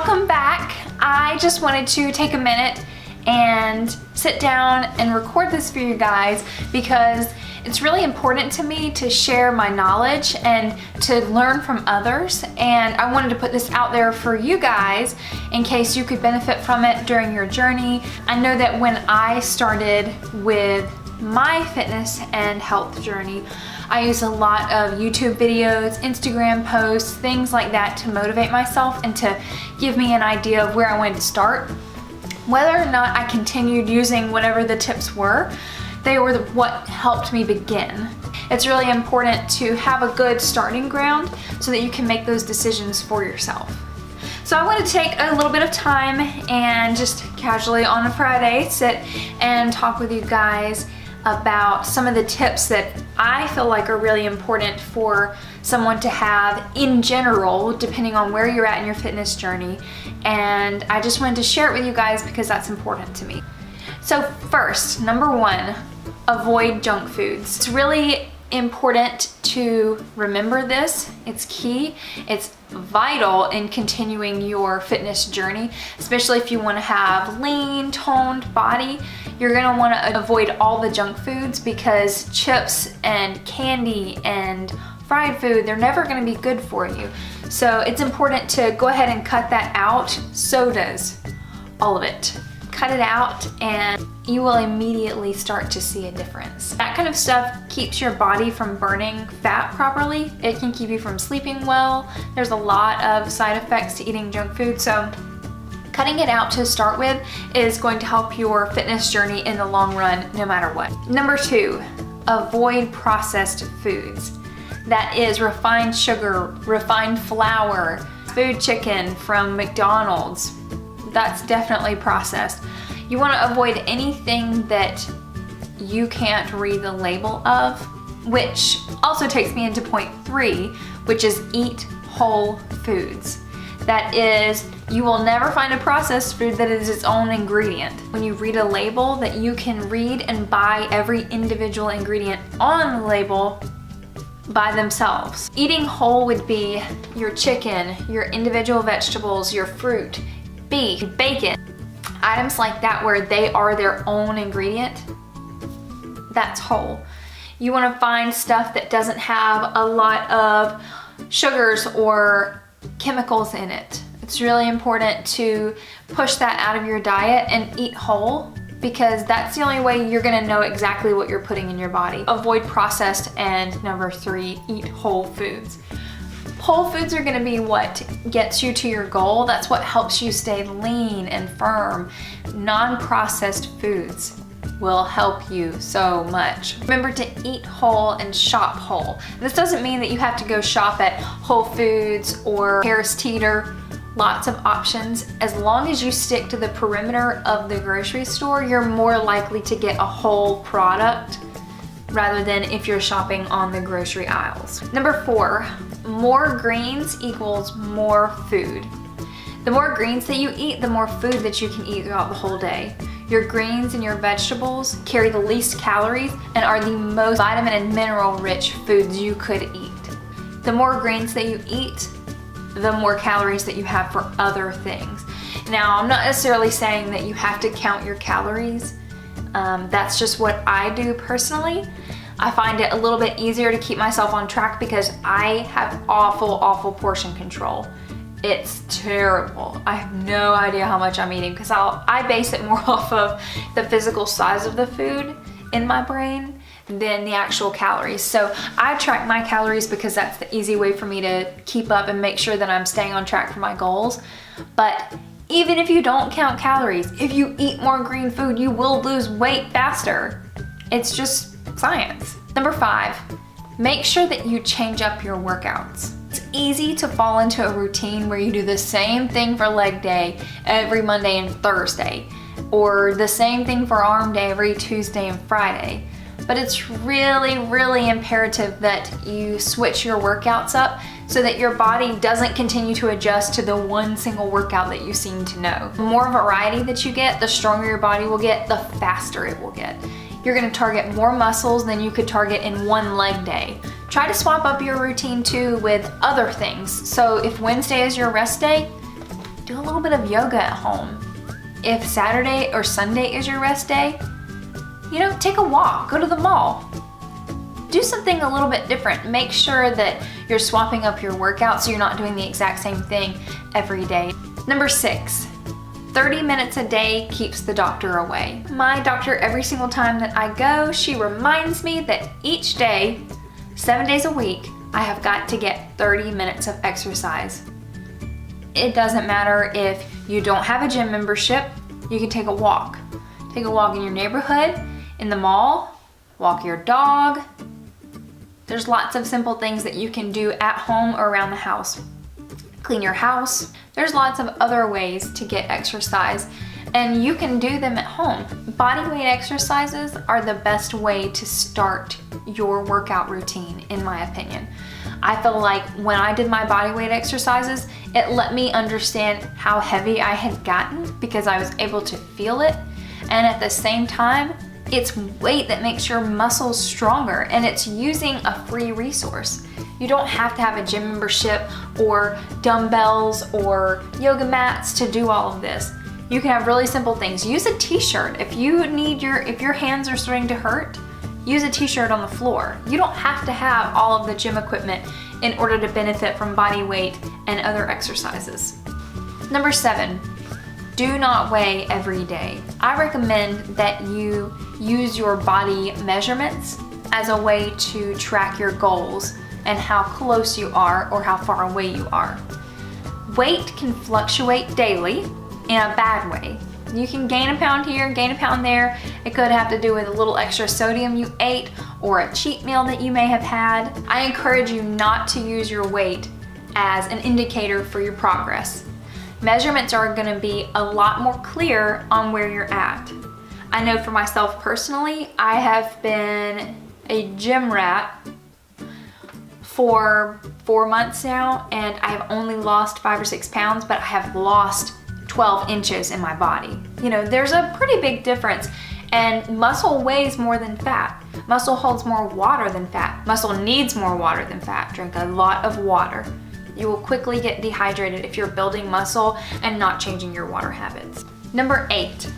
welcome back. I just wanted to take a minute and sit down and record this for you guys because it's really important to me to share my knowledge and to learn from others, and I wanted to put this out there for you guys in case you could benefit from it during your journey. I know that when I started with my fitness and health journey, I use a lot of YouTube videos, Instagram posts, things like that to motivate myself and to give me an idea of where I wanted to start. Whether or not I continued using whatever the tips were, they were what helped me begin. It's really important to have a good starting ground so that you can make those decisions for yourself. So I want to take a little bit of time and just casually on a Friday sit and talk with you guys about some of the tips that I feel like are really important for someone to have in general, depending on where you're at in your fitness journey. And I just wanted to share it with you guys because that's important to me. So first, number one, avoid junk foods. It's really important to remember this. It's key. It's vital in continuing your fitness journey, especially if you want to have lean, toned body. You're going to want to avoid all the junk foods because chips and candy and fried food, they're never going to be good for you. So it's important to go ahead and cut that out. Sodas, all of it. Cut it out and you will immediately start to see a difference. That kind of stuff keeps your body from burning fat properly. It can keep you from sleeping well. There's a lot of side effects to eating junk food, so cutting it out to start with is going to help your fitness journey in the long run no matter what. Number two, avoid processed foods. That is refined sugar, refined flour, food chicken from McDonald's. That's definitely processed. You want to avoid anything that you can't read the label of, which also takes me into point three, which is eat whole foods. That is, you will never find a processed food that is its own ingredient. When you read a label, that you can read and buy every individual ingredient on the label by themselves. Eating whole would be your chicken, your individual vegetables, your fruit, beef, bacon, items like that where they are their own ingredient. That's whole. You want to find stuff that doesn't have a lot of sugars or chemicals in it. It's really important to push that out of your diet and eat whole because that's the only way you're going to know exactly what you're putting in your body. Avoid processed, and number three, eat whole foods. Whole foods are going to be what gets you to your goal. That's what helps you stay lean and firm. Non-processed foods will help you so much. Remember to eat whole and shop whole. This doesn't mean that you have to go shop at Whole Foods or Harris Teeter. Lots of options. As long as you stick to the perimeter of the grocery store, you're more likely to get a whole product rather than if you're shopping on the grocery aisles. Number four, more greens equals more food. The more greens that you eat, the more food that you can eat throughout the whole day. Your greens and your vegetables carry the least calories and are the most vitamin and mineral rich foods you could eat. The more greens that you eat, the more calories that you have for other things. Now, I'm not necessarily saying that you have to count your calories. That's just what I do personally. I find it a little bit easier to keep myself on track because I have awful portion control. It's terrible. I have no idea how much I'm eating because I base it more off of the physical size of the food in my brain than the actual calories. So I track my calories because that's the easy way for me to keep up and make sure that I'm staying on track for my goals. But even if you don't count calories, if you eat more green food, you will lose weight faster. It's just science. Number five, make sure that you change up your workouts. It's easy to fall into a routine where you do the same thing for leg day every Monday and Thursday, or the same thing for arm day every Tuesday and Friday. But it's really imperative that you switch your workouts up so that your body doesn't continue to adjust to the one single workout that you seem to know. The more variety that you get, the stronger your body will get, the faster it will get. You're going to target more muscles than you could target in one leg day. Try to swap up your routine too with other things. So if Wednesday is your rest day, do a little bit of yoga at home. If Saturday or Sunday is your rest day, take a walk, go to the mall. Do something a little bit different. Make sure that you're swapping up your workout so you're not doing the exact same thing every day. Number 6, 30 minutes a day keeps the doctor away. My doctor, every single time that I go, she reminds me that each day, 7 days a week, I have got to get 30 minutes of exercise. It doesn't matter if you don't have a gym membership, you can take a walk. Take a walk in your neighborhood, in the mall, walk your dog. There's lots of simple things that you can do at home or around the house. Clean your house. There's lots of other ways to get exercise, and you can do them at home. Bodyweight exercises are the best way to start your workout routine, in my opinion. I feel like when I did my bodyweight exercises, it let me understand how heavy I had gotten because I was able to feel it, and at the same time, it's weight that makes your muscles stronger, and it's using a free resource. You don't have to have a gym membership or dumbbells or yoga mats to do all of this. You can have really simple things. Use a t-shirt. If your hands are starting to hurt, use a t-shirt on the floor. You don't have to have all of the gym equipment in order to benefit from body weight and other exercises. Number 7, do not weigh every day. I recommend that you use your body measurements as a way to track your goals and how close you are or how far away you are. Weight can fluctuate daily in a bad way. You can gain a pound here, gain a pound there. It could have to do with a little extra sodium you ate or a cheat meal that you may have had. I encourage you not to use your weight as an indicator for your progress. Measurements are going to be a lot more clear on where you're at. I know for myself personally, I have been a gym rat for 4 months now, and I've only lost 5 or 6 pounds, but I have lost 12 inches in my body. There's a pretty big difference, and muscle weighs more than fat. Muscle holds more water than fat. Muscle needs more water than fat. Drink a lot of water. You will quickly get dehydrated if you're building muscle and not changing your water habits. Number 8,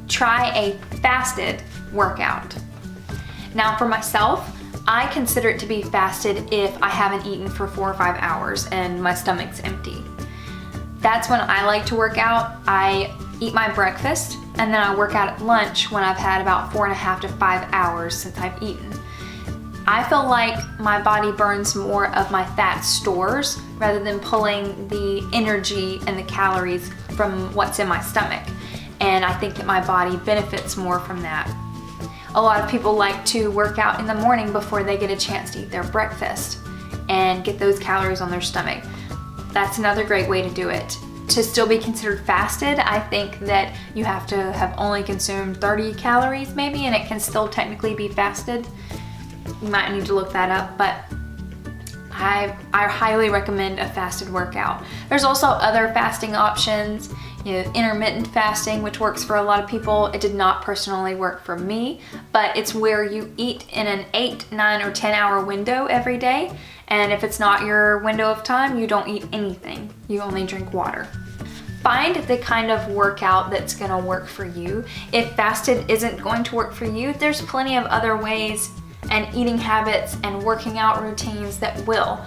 try a fasted workout. Now for myself, I consider it to be fasted if I haven't eaten for 4 or 5 hours and my stomach's empty. That's when I like to work out. I eat my breakfast and then I work out at lunch when I've had about 4.5 to 5 hours since I've eaten. I feel like my body burns more of my fat stores rather than pulling the energy and the calories from what's in my stomach. And I think that my body benefits more from that. A lot of people like to work out in the morning before they get a chance to eat their breakfast and get those calories on their stomach. That's another great way to do it. To still be considered fasted, I think that you have to have only consumed 30 calories maybe, and it can still technically be fasted. You might need to look that up, but I highly recommend a fasted workout. There's also other fasting options, intermittent fasting, which works for a lot of people. It did not personally work for me, but it's where you eat in an 8, 9, or 10-hour window every day. And if it's not your window of time, you don't eat anything. You only drink water. Find the kind of workout that's gonna work for you. If fasted isn't going to work for you, there's plenty of other ways and eating habits and working out routines that will.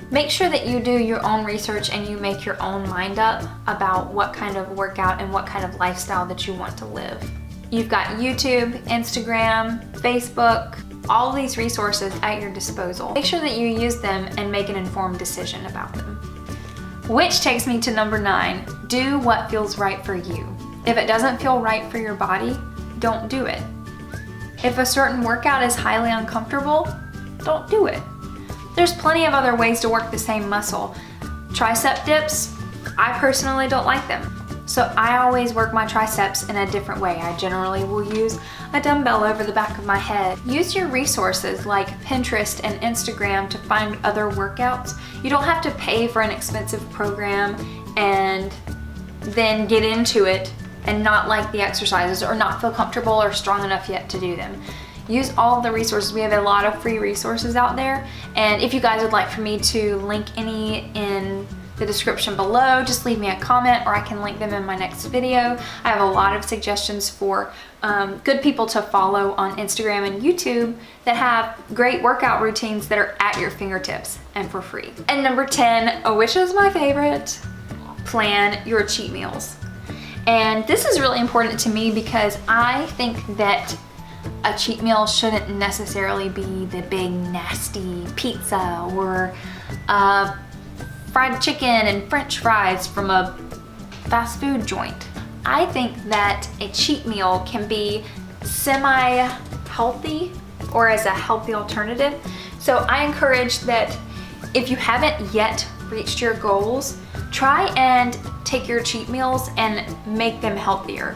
Make sure that you do your own research and you make your own mind up about what kind of workout and what kind of lifestyle that you want to live. You've got YouTube, Instagram, Facebook, all these resources at your disposal. Make sure that you use them and make an informed decision about them. Which takes me to number 9, do what feels right for you. If it doesn't feel right for your body, don't do it. If a certain workout is highly uncomfortable, don't do it. There's plenty of other ways to work the same muscle. Tricep dips, I personally don't like them. So I always work my triceps in a different way. I generally will use a dumbbell over the back of my head. Use your resources like Pinterest and Instagram to find other workouts. You don't have to pay for an expensive program and then get into it and not like the exercises or not feel comfortable or strong enough yet to do them. Use all of the resources. We have a lot of free resources out there, and if you guys would like for me to link any in the description below. Just leave me a comment or I can link them in my next video. I have a lot of suggestions for good people to follow on Instagram and YouTube that have great workout routines that are at your fingertips and for free. And number 10, which is my favorite, plan your cheat meals. And this is really important to me because I think that a cheat meal shouldn't necessarily be the big nasty pizza or fried chicken and french fries from a fast food joint. I think that a cheat meal can be semi-healthy or as a healthy alternative. So I encourage that if you haven't yet reached your goals, try and take your cheat meals and make them healthier.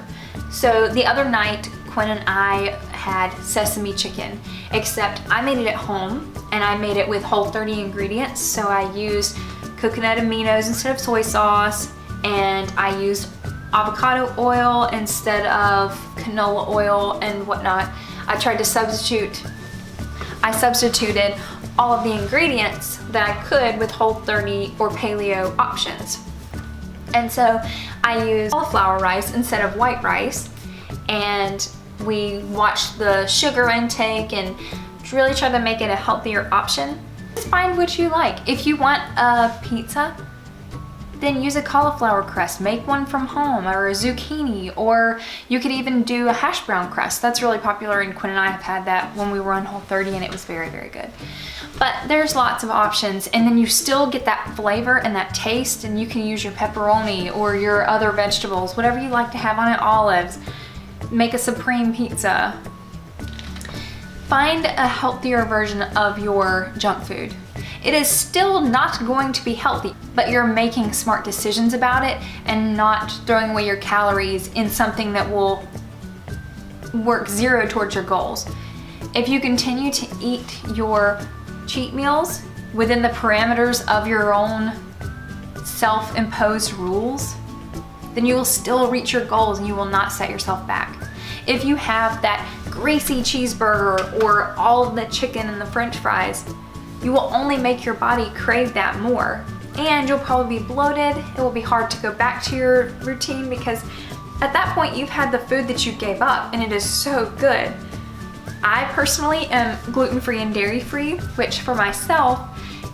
So the other night, Quinn and I had sesame chicken, except I made it at home and I made it with Whole30 ingredients. So I used coconut aminos instead of soy sauce, and I used avocado oil instead of canola oil and whatnot. I substituted all of the ingredients that I could with Whole30 or paleo options. And so I used cauliflower rice instead of white rice, and we watched the sugar intake and really tried to make it a healthier option. Just find what you like. If you want a pizza, then use a cauliflower crust. Make one from home, or a zucchini, or you could even do a hash brown crust. That's really popular, and Quinn and I have had that when we were on Whole30 and it was very, very good. But there's lots of options, and then you still get that flavor and that taste, and you can use your pepperoni or your other vegetables, whatever you like to have on it, olives. Make a supreme pizza. Find a healthier version of your junk food. It is still not going to be healthy, but you're making smart decisions about it and not throwing away your calories in something that will work zero towards your goals. If you continue to eat your cheat meals within the parameters of your own self-imposed rules, then you will still reach your goals and you will not set yourself back. If you have that greasy cheeseburger or all of the chicken and the french fries, you will only make your body crave that more, and you'll probably be bloated. It will be hard to go back to your routine because at that point you've had the food that you gave up and it is so good. I personally am gluten-free and dairy-free, which for myself,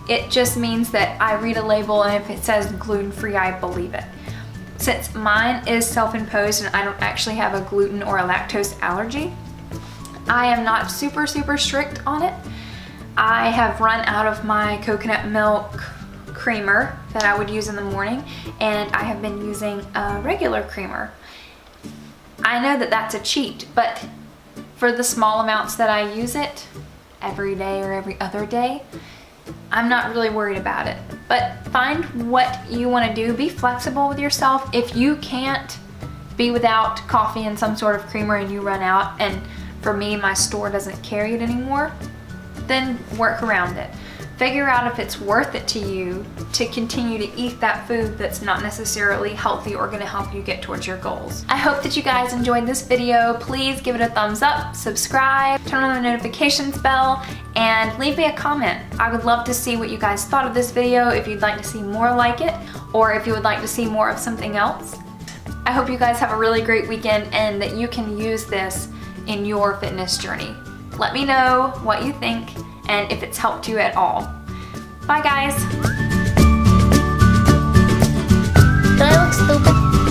it just means that I read a label and if it says gluten-free, I believe it. Since mine is self-imposed and I don't actually have a gluten or a lactose allergy, I am not super strict on it. I have run out of my coconut milk creamer that I would use in the morning, and I have been using a regular creamer. I know that that's a cheat, but for the small amounts that I use it every day or every other day, I'm not really worried about it. But find what you want to do. Be flexible with yourself. If you can't be without coffee and some sort of creamer and you run out, and for me, my store doesn't carry it anymore, then work around it. Figure out if it's worth it to you to continue to eat that food that's not necessarily healthy or gonna help you get towards your goals. I hope that you guys enjoyed this video. Please give it a thumbs up, subscribe, turn on the notifications bell, and leave me a comment. I would love to see what you guys thought of this video, if you'd like to see more like it, or if you would like to see more of something else. I hope you guys have a really great weekend and that you can use this in your fitness journey. Let me know what you think and if it's helped you at all. Bye guys! Do I look stupid?